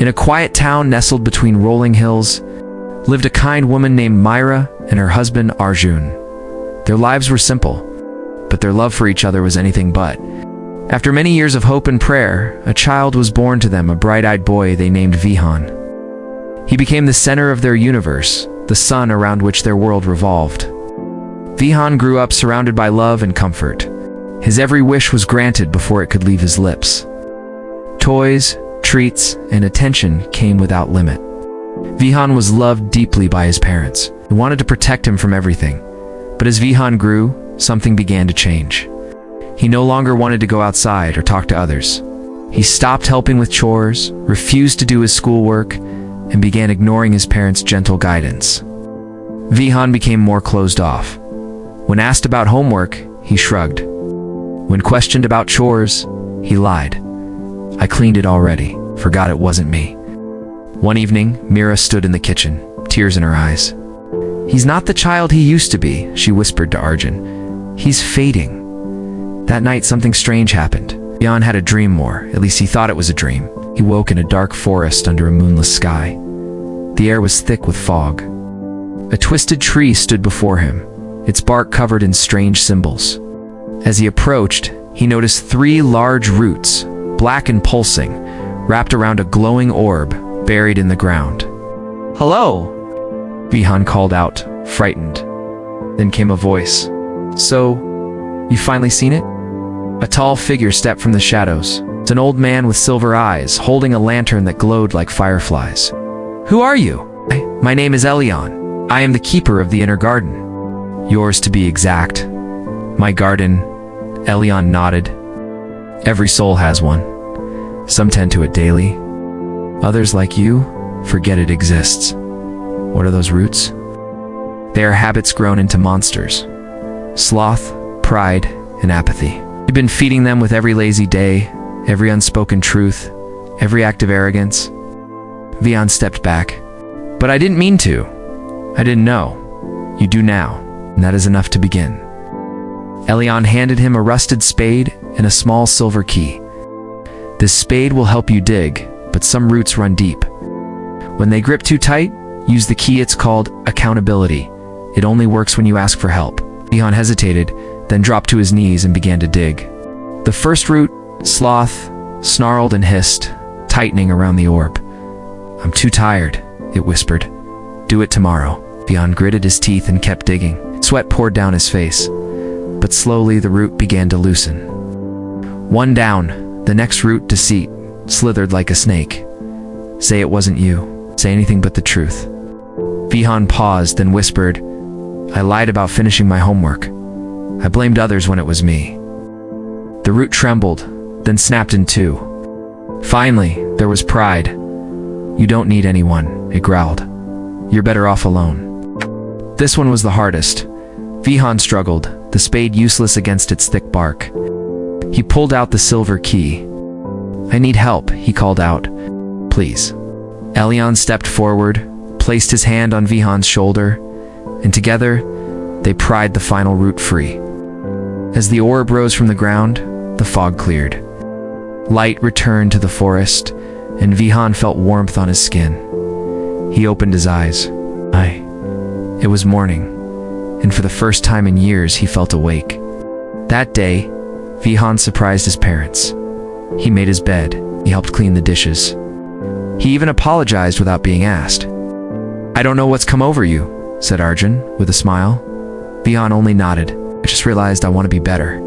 In a quiet town nestled between rolling hills, lived a kind woman named Myra and her husband Arjun. Their lives were simple, but their love for each other was anything but. After many years of hope and prayer, a child was born to them, a bright-eyed boy they named Vihan. He became the center of their universe, the sun around which their world revolved. Vihan grew up surrounded by love and comfort. His every wish was granted before it could leave his lips. Toys, treats, and attention came without limit. Vihan was loved deeply by his parents, who wanted to protect him from everything. But as Vihan grew, something began to change. He no longer wanted to go outside or talk to others. He stopped helping with chores, refused to do his schoolwork, and began ignoring his parents' gentle guidance. Vihan became more closed off. When asked about homework, he shrugged. When questioned about chores, he lied. "I cleaned it already. Forgot it wasn't me." One evening, Mira stood in the kitchen, tears in her eyes. "He's not the child he used to be," she whispered to Arjun. "He's fading." That night, something strange happened. Vihan had a dream, or at least he thought it was a dream. He woke in a dark forest under a moonless sky. The air was thick with fog. A twisted tree stood before him, its bark covered in strange symbols. As he approached, he noticed 3 large roots, black and pulsing, wrapped around a glowing orb buried in the ground. "Hello!" Vihan called out, frightened. Then came a voice. "So, you finally seen it?" A tall figure stepped from the shadows. It's an old man with silver eyes, holding a lantern that glowed like fireflies. "Who are you?" "My name is Elion. I am the keeper of the inner garden." "Yours to be exact." "My garden," Elion nodded. "Every soul has one. Some tend to it daily. Others, like you, forget it exists." "What are those roots?" "They are habits grown into monsters. Sloth, pride, and apathy. You've been feeding them with every lazy day, every unspoken truth, every act of arrogance." Vihan stepped back. "But I didn't mean to. I didn't know. You do now, and that is enough to begin." Elion handed him a rusted spade and a small silver key. "This spade will help you dig, but some roots run deep. When they grip too tight, use the key. It's called accountability. It only works when you ask for help." Vihan hesitated, then dropped to his knees and began to dig. The first root, sloth, snarled and hissed, tightening around the orb. "I'm too tired," it whispered. "Do it tomorrow." Vihan gritted his teeth and kept digging. Sweat poured down his face. But slowly the root began to loosen. One down, the next root, deceit, slithered like a snake. "Say it wasn't you. Say anything but the truth." Vihan paused, then whispered, "I lied about finishing my homework. I blamed others when it was me." The root trembled, then snapped in two. Finally, there was pride. "You don't need anyone," it growled. "You're better off alone." This one was the hardest. Vihan struggled, the spade useless against its thick bark. He pulled out the silver key. "I need help," he called out. "Please." Elion stepped forward, placed his hand on Vihan's shoulder, and together, they pried the final root free. As the orb rose from the ground, the fog cleared. Light returned to the forest, and Vihan felt warmth on his skin. He opened his eyes. It was morning, and for the first time in years he felt awake. That day, Vihan surprised his parents. He made his bed, he helped clean the dishes. He even apologized without being asked. "I don't know what's come over you," said Arjun, with a smile. Vihan only nodded. "I just realized I want to be better."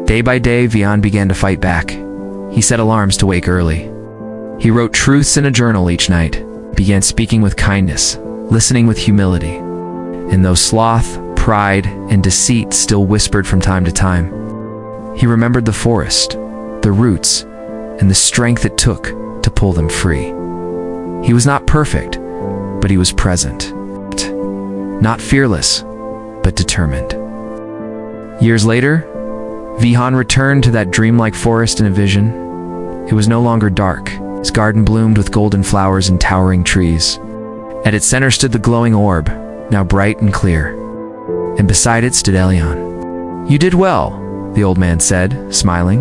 Day by day, Vihan began to fight back. He set alarms to wake early. He wrote truths in a journal each night, began speaking with kindness, listening with humility. And though sloth, pride, and deceit still whispered from time to time, he remembered the forest, the roots, and the strength it took to pull them free. He was not perfect, but he was present. Not fearless, but determined. Years later, Vihan returned to that dreamlike forest in a vision. It was no longer dark. His garden bloomed with golden flowers and towering trees. At its center stood the glowing orb, now bright and clear. And beside it stood Elion. "You did well," the old man said, smiling.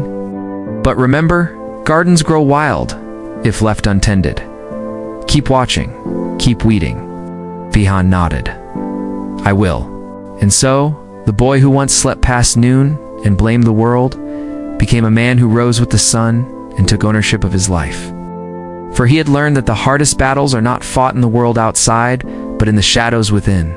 "But remember, gardens grow wild if left untended." Keep watching. Keep weeding. Vihan nodded. I will. And so, the boy who once slept past noon and blamed the world became a man who rose with the sun and took ownership of his life. For he had learned that the hardest battles are not fought in the world outside, but in the shadows within.